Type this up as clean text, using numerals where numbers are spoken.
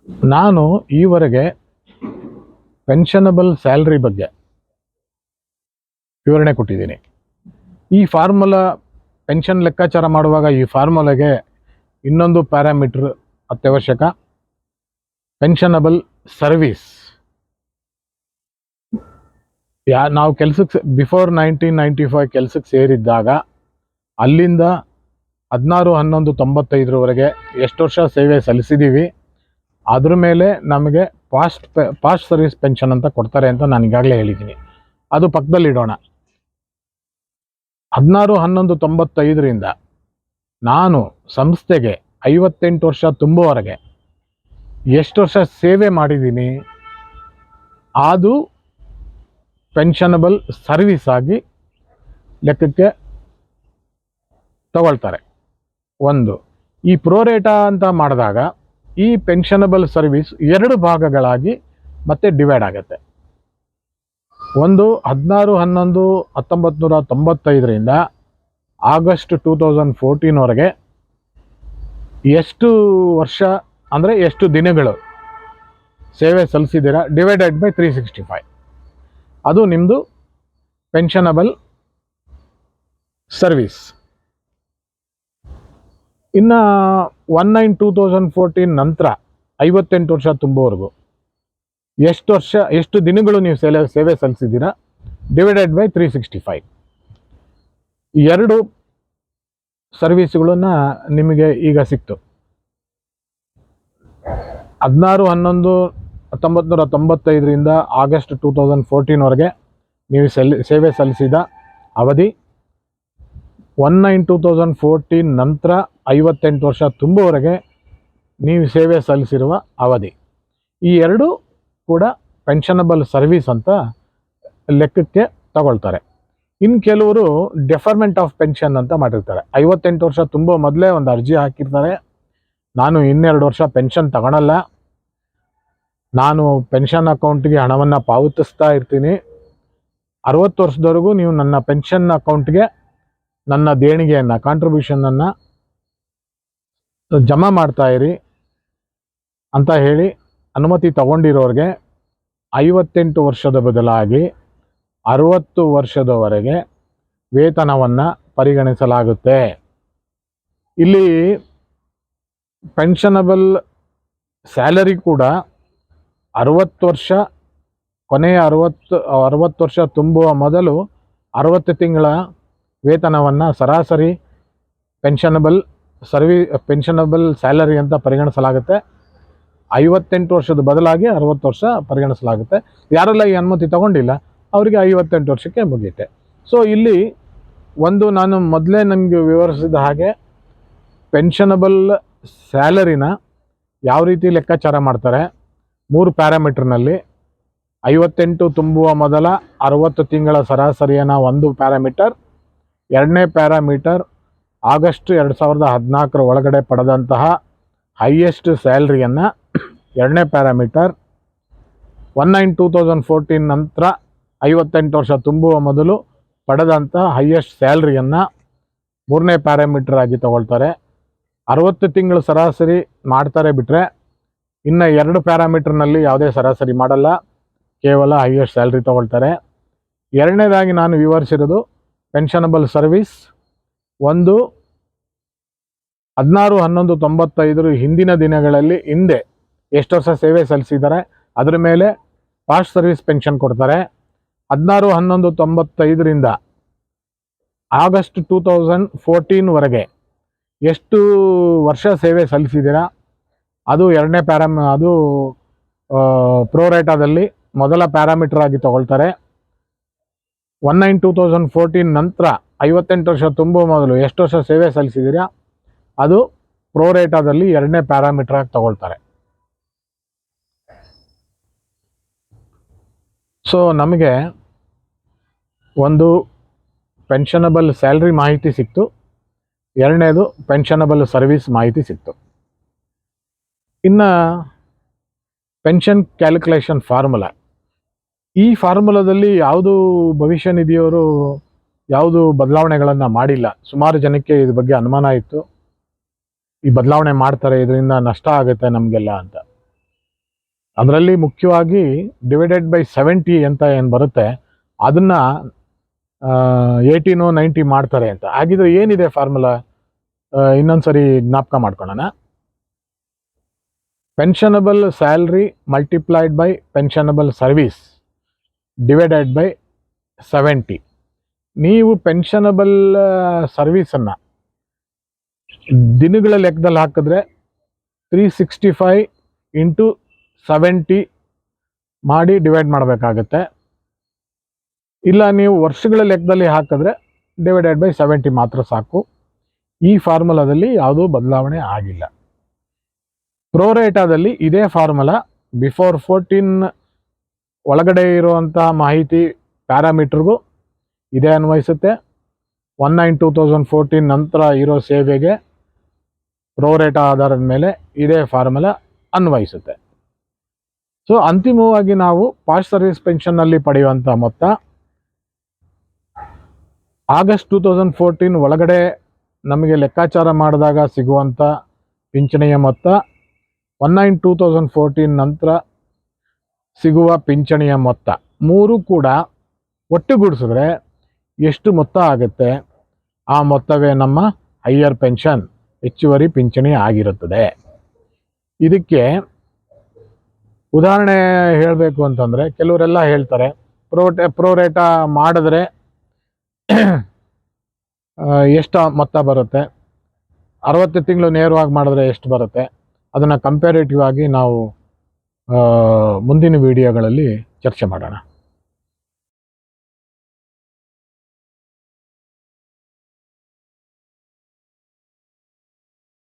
ನಾನು ಈವರೆಗೆ ಪೆನ್ಷನಬಲ್ ಸ್ಯಾಲ್ರಿ ಬಗ್ಗೆ ವಿವರಣೆ ಕೊಟ್ಟಿದ್ದೀನಿ. ಈ ಫಾರ್ಮುಲಾ ಪೆನ್ಷನ್ ಲೆಕ್ಕಾಚಾರ ಮಾಡುವಾಗ ಈ ಫಾರ್ಮುಲಾಗೆ ಇನ್ನೊಂದು ಪ್ಯಾರಾಮೀಟರ್ ಅತ್ಯವಶ್ಯಕ. ಪೆನ್ಷನಬಲ್ ಸರ್ವಿಸ್. ನಾವು ಕೆಲಸಕ್ಕೆ ಬಿಫೋರ್ 1995 ಕೆಲಸಕ್ಕೆ ಸೇರಿದ್ದಾಗ ಅಲ್ಲಿಂದ 16/11/95 ಎಷ್ಟು ವರ್ಷ ಸೇವೆ ಸಲ್ಲಿಸಿದ್ದೀವಿ, ಅದ್ರ ಮೇಲೆ ನಮಗೆ ಪಾಸ್ಟ್ ಸರ್ವಿಸ್ ಪೆನ್ಷನ್ ಅಂತ ಕೊಡ್ತಾರೆ ಅಂತ ನಾನು ಈಗಾಗಲೇ ಹೇಳಿದ್ದೀನಿ. ಅದು ಪಕ್ಕದಲ್ಲಿ ಇಡೋಣ. 16/11/95 ನಾನು ಸಂಸ್ಥೆಗೆ 58 ವರ್ಷ ತುಂಬುವವರೆಗೆ ಎಷ್ಟು ವರ್ಷ ಸೇವೆ ಮಾಡಿದ್ದೀನಿ, ಅದು ಪೆನ್ಷನಬಲ್ ಸರ್ವಿಸ್ ಆಗಿ ಲೆಕ್ಕಕ್ಕೆ ತಗೊಳ್ತಾರೆ. ಒಂದು, ಈ ಪ್ರೋರೇಟಾ ಅಂತ ಮಾಡಿದಾಗ ಈ ಪೆನ್ಷನಬಲ್ ಸರ್ವಿಸ್ 2 ಭಾಗಗಳಾಗಿ ಮತ್ತೆ ಡಿವೈಡ್ ಆಗುತ್ತೆ. ಒಂದು 16/11/1995 ಆಗಸ್ಟ್ 2014 ಎಷ್ಟು ವರ್ಷ ಅಂದರೆ ಎಷ್ಟು ದಿನಗಳು ಸೇವೆ ಸಲ್ಲಿಸಿದ್ದೀರಾ ಡಿವೈಡೆಡ್ ಬೈ 365, ಅದು ನಿಮ್ಮದು ಪೆನ್ಷನಬಲ್ ಸರ್ವಿಸ್. ಇನ್ನು 1/9/2014 ನಂತರ 58 ವರ್ಷ ತುಂಬುವವರೆಗೂ ಎಷ್ಟು ದಿನಗಳು ನೀವು ಸೇವೆ ಸಲ್ಲಿಸಿದ್ದೀರಾ ಡಿವೈಡೆಡ್ ಬೈ 365. 2 ಸರ್ವಿಸ್ಗಳನ್ನ ನಿಮಗೆ ಈಗ ಸಿಕ್ತು. 16/11/1995 ಆಗಸ್ಟ್ 2014 ನೀವು ಸೇವೆ ಸಲ್ಲಿಸಿದ ಅವಧಿ, 1/9/2014 ನಂತರ 58 ವರ್ಷ ತುಂಬುವವರೆಗೆ ನೀವು ಸೇವೆ ಸಲ್ಲಿಸಿರುವ ಅವಧಿ. ಈ 2 ಕೂಡ ಪೆನ್ಷನಬಲ್ ಸರ್ವಿಸ್ ಅಂತ ಲೆಕ್ಕಕ್ಕೆ ತಗೊಳ್ತಾರೆ. ಇನ್ನು ಕೆಲವರು ಡೆಫರ್ಮೆಂಟ್ ಆಫ್ ಪೆನ್ಷನ್ ಅಂತ ಮಾಡಿರ್ತಾರೆ. 58 ವರ್ಷ ತುಂಬೋ ಮೊದಲೇ ಒಂದು ಅರ್ಜಿ ಹಾಕಿರ್ತಾರೆ, ನಾನು 2 ವರ್ಷ ಪೆನ್ಷನ್ ತಗೊಳಲ್ಲ, ನಾನು ಪೆನ್ಷನ್ ಅಕೌಂಟ್ಗೆ ಹಣವನ್ನು ಪಾವತಿಸ್ತಾ ಇರ್ತೀನಿ, 60 ವರ್ಷದವರೆಗೂ ನೀವು ನನ್ನ ಪೆನ್ಷನ್ ಅಕೌಂಟ್ಗೆ ನನ್ನ ದೇಣಿಗೆಯನ್ನು ಕಾಂಟ್ರಿಬ್ಯೂಷನನ್ನು ಜಮಾ ಮಾಡ್ತಾ ಇರಿ ಅಂತ ಹೇಳಿ ಅನುಮತಿ ತಗೊಂಡಿರೋರಿಗೆ 58 ವರ್ಷದ ಬದಲಾಗಿ 60 ವರ್ಷದವರೆಗೆ ವೇತನವನ್ನು ಪರಿಗಣಿಸಲಾಗುತ್ತೆ. ಇಲ್ಲಿ ಪೆನ್ಷನಬಲ್ ಸ್ಯಾಲರಿ ಕೂಡ 60 ವರ್ಷ ಕೊನೆಯ 60 ವರ್ಷ ತುಂಬುವ ಮೊದಲು 60 ತಿಂಗಳ ವೇತನವನ್ನು ಸರಾಸರಿ ಪೆನ್ಷನಬಲ್ ಸ್ಯಾಲರಿ ಅಂತ ಪರಿಗಣಿಸಲಾಗುತ್ತೆ. 58 ವರ್ಷದ ಬದಲಾಗಿ 60 ವರ್ಷ ಪರಿಗಣಿಸಲಾಗುತ್ತೆ. ಯಾರೆಲ್ಲ ಈ ಅನುಮತಿ ತಗೊಂಡಿಲ್ಲ ಅವರಿಗೆ 58 ವರ್ಷಕ್ಕೆ ಮುಗಿಯುತ್ತೆ. ಸೊ ಇಲ್ಲಿ ಒಂದು, ನಾನು ಮೊದಲೇ ನನಗೆ ವಿವರಿಸಿದ ಹಾಗೆ ಪೆನ್ಷನಬಲ್ ಸ್ಯಾಲರಿನ ಯಾವ ರೀತಿ ಲೆಕ್ಕಾಚಾರ ಮಾಡ್ತಾರೆ, 3 ಪ್ಯಾರಾಮೀಟರ್ನಲ್ಲಿ 58 ತುಂಬುವ ಮೊದಲ 60 ತಿಂಗಳ ಸರಾಸರಿಯನ್ನು ಒಂದು ಪ್ಯಾರಾಮೀಟರ್, 2ನೇ ಪ್ಯಾರಾಮೀಟರ್ ಆಗಸ್ಟ್ 2014 ಒಳಗಡೆ ಪಡೆದಂತಹ ಹೈಯೆಸ್ಟ್ ಸ್ಯಾಲ್ರಿಯನ್ನು, 2ನೇ ಪ್ಯಾರಾಮೀಟರ್ 1/9/2014 ನಂತರ 58 ವರ್ಷ ತುಂಬುವ ಮೊದಲು ಪಡೆದಂಥ ಹೈಯೆಸ್ಟ್ ಸ್ಯಾಲ್ರಿಯನ್ನು 3ನೇ ಪ್ಯಾರಾಮೀಟರ್ ಆಗಿ ತಗೊಳ್ತಾರೆ. 60 ತಿಂಗಳು ಸರಾಸರಿ ಮಾಡ್ತಾರೆ ಬಿಟ್ಟರೆ ಇನ್ನು 2 ಪ್ಯಾರಾಮೀಟರ್ನಲ್ಲಿ ಯಾವುದೇ ಸರಾಸರಿ ಮಾಡಲ್ಲ, ಕೇವಲ ಹೈಯೆಸ್ಟ್ ಸ್ಯಾಲ್ರಿ ತಗೊಳ್ತಾರೆ. 2ನೇದಾಗಿ ನಾನು ವಿವರಿಸಿರೋದು ಪೆನ್ಷನಬಲ್ ಸರ್ವಿಸ್. ಒಂದು, 16/11/95 ಹಿಂದಿನ ದಿನಗಳಲ್ಲಿ ಹಿಂದೆ ಎಷ್ಟು ವರ್ಷ ಸೇವೆ ಸಲ್ಲಿಸಿದ್ದಾರೆ ಅದರ ಮೇಲೆ ಪಾಸ್ಟ್ ಸರ್ವಿಸ್ ಪೆನ್ಷನ್ ಕೊಡ್ತಾರೆ. 16/11/95 ಆಗಸ್ಟ್ 2014 ಎಷ್ಟು ವರ್ಷ ಸೇವೆ ಸಲ್ಲಿಸಿದ್ದೀರಾ ಅದು 2ನೇ ಅದು ಪ್ರೋರೇಟಾದಲ್ಲಿ ಮೊದಲ ಪ್ಯಾರಾಮೀಟರ್ ಆಗಿ ತಗೊಳ್ತಾರೆ. 1/9/2014 ನಂತರ 58 ವರ್ಷ ತುಂಬುವ ಮೊದಲು ಎಷ್ಟು ವರ್ಷ ಸೇವೆ ಸಲ್ಲಿಸಿದ್ದೀರಾ ಅದು ಪ್ರೋರೇಟಾದಲ್ಲಿ 2ನೇ ಪ್ಯಾರಾಮೀಟರ್ ಆಗಿ ತಗೊಳ್ತಾರೆ. ಸೊ ನಮಗೆ ಒಂದು ಪೆನ್ಷನಬಲ್ ಸ್ಯಾಲ್ರಿ ಮಾಹಿತಿ ಸಿಕ್ತು, 2ನೇದು ಪೆನ್ಷನಬಲ್ ಸರ್ವಿಸ್ ಮಾಹಿತಿ ಸಿಕ್ತು. ಇನ್ನು ಪೆನ್ಷನ್ ಕ್ಯಾಲ್ಕುಲೇಷನ್ ಫಾರ್ಮುಲಾ, ಈ ಫಾರ್ಮುಲಾದಲ್ಲಿ ಯಾವುದು ಭವಿಷ್ಯ ನಿಧಿಯವರು ಯಾವುದು ಬದಲಾವಣೆಗಳನ್ನು ಮಾಡಿಲ್ಲ. ಸುಮಾರು ಜನಕ್ಕೆ ಇದ್ರ ಬಗ್ಗೆ ಅನುಮಾನ ಇತ್ತು, ಈ ಬದಲಾವಣೆ ಮಾಡ್ತಾರೆ ಇದರಿಂದ ನಷ್ಟ ಆಗುತ್ತೆ ನಮಗೆಲ್ಲ ಅಂತ. ಅದರಲ್ಲಿ ಮುಖ್ಯವಾಗಿ ಡಿವೈಡೆಡ್ ಬೈ 70 ಅಂತ ಏನು ಬರುತ್ತೆ ಅದನ್ನು 18 90 ಮಾಡ್ತಾರೆ ಅಂತ. ಹಾಗಿದ್ರೆ ಏನಿದೆ ಫಾರ್ಮುಲಾ, ಇನ್ನೊಂದ್ಸರಿ ಜ್ಞಾಪಕ ಮಾಡ್ಕೊಳ್ಳೋಣ. Pensionable salary multiplied by pensionable service divided by 70. ನೀವು ಪೆನ್ಷನಬಲ್ ಸರ್ವೀಸನ್ನು ದಿನಗಳ ಲೆಕ್ಕದಲ್ಲಿ ಹಾಕಿದ್ರೆ 365 ಇಂಟು 70 ಮಾಡಿ ಡಿವೈಡ್ ಮಾಡಬೇಕಾಗತ್ತೆ. ಇಲ್ಲ ನೀವು ವರ್ಷಗಳ ಲೆಕ್ಕದಲ್ಲಿ ಹಾಕಿದ್ರೆ ಡಿವೈಡೆಡ್ ಬೈ 70 ಮಾತ್ರ ಸಾಕು. ಈ ಫಾರ್ಮುಲಾದಲ್ಲಿ ಯಾವುದೂ ಬದಲಾವಣೆ ಆಗಿಲ್ಲ. ಪ್ರೋರೇಟಾದಲ್ಲಿ ಇದೇ ಫಾರ್ಮುಲಾ ಬಿಫೋರ್ 14 ಒಳಗಡೆ ಇರುವಂತಹ ಮಾಹಿತಿ ಪ್ಯಾರಾಮೀಟರ್ಗೂ ಇದೇ ಅನ್ವಯಿಸುತ್ತೆ. 1/9/2014 ನಂತರ ಇರೋ ಸೇವೆಗೆ ಪ್ರೋರೇಟಾ ಆಧಾರದ ಮೇಲೆ ಇದೇ ಫಾರ್ಮುಲಾ ಅನ್ವಯಿಸುತ್ತೆ. ಸೊ ಅಂತಿಮವಾಗಿ ನಾವು ಪಾಸ್ಟ್ ಸರ್ವಿಸ್ ಪೆನ್ಷನ್ನಲ್ಲಿ ಪಡೆಯುವಂಥ ಮೊತ್ತ ಆಗಸ್ಟ್ 2014 ಒಳಗಡೆ ನಮಗೆ ಲೆಕ್ಕಾಚಾರ ಮಾಡಿದಾಗ ಸಿಗುವಂಥ ಪಿಂಚಣಿಯ ಮೊತ್ತ, 1/9/2014 ನಂತರ ಸಿಗುವ ಪಿಂಚಣಿಯ ಮೊತ್ತ, ಮೂರು ಕೂಡ ಒಟ್ಟುಗೂಡಿಸಿದ್ರೆ ಎಷ್ಟು ಮೊತ್ತ ಆಗುತ್ತೆ, ಆ ಮೊತ್ತವೇ ನಮ್ಮ ಹೈಯರ್ ಪೆನ್ಷನ್, ಹೆಚ್ಚುವರಿ ಪಿಂಚಣಿ ಆಗಿರುತ್ತದೆ. ಇದಕ್ಕೆ ಉದಾಹರಣೆ ಹೇಳಬೇಕು ಅಂತಂದರೆ, ಕೆಲವರೆಲ್ಲ ಹೇಳ್ತಾರೆ ಪ್ರೋರೇಟಾ ಮಾಡಿದ್ರೆ ಎಷ್ಟು ಮೊತ್ತ ಬರುತ್ತೆ, 60 ತಿಂಗಳು ನೇರವಾಗಿ ಮಾಡಿದ್ರೆ ಎಷ್ಟು ಬರುತ್ತೆ, ಅದನ್ನು ಕಂಪ್ಯಾರೇಟಿವ್ ಆಗಿ ನಾವು ಮುಂದಿನ ವಿಡಿಯೋಗಳಲ್ಲಿ ಚರ್ಚೆ ಮಾಡೋಣ.